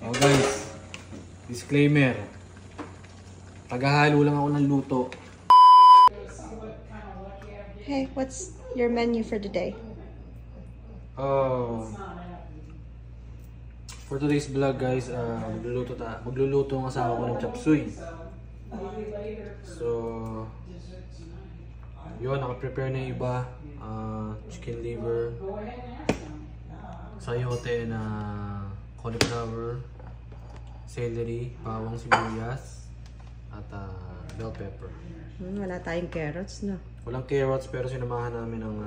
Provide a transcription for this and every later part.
Oh guys, disclaimer. Tagahalo lang ako ng luto. Hey, what's your menu for today? For today's vlog guys, magluluto ang asawa ko ng chop suey. So, yun, naka-prepare na yung iba. Chicken liver, sayote na cauliflower, celery, bawang sibuyas, at bell pepper. Wala tayong carrots, no? Walang carrots pero sinamahan namin ng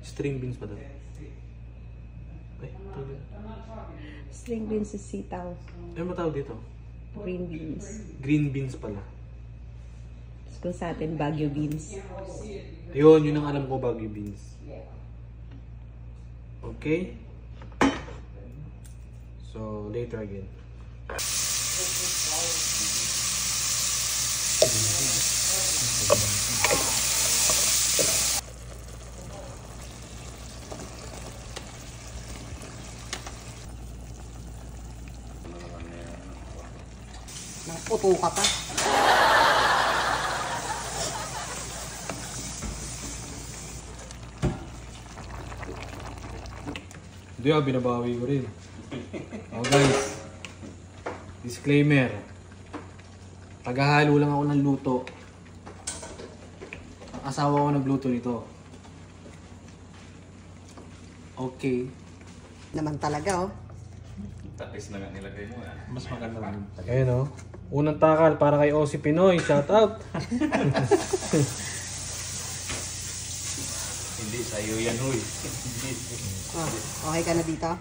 string beans ba daw? Ay, tawag dito. String beans is sitaw. Ano ba tawag dito? Green beans. Green beans pala. Tapos kung sa atin, Baguio beans. Yun ang alam ko, Baguio beans. Okay? So, later again. Naputo ka pa. Hindi binabawi ko rin. Oh guys, disclaimer. Tagahalo lang ako ng luto. Ang asawa ko nagluto nito. Okay. Naman talaga, oh. Tapis na nga nilagay mo ah. Mas maganda rin. Ayun oh. Unang takal para kay Aussie Pinoy. Shout out. Hindi sa'yo yan huy. Oh, okay ka na dito?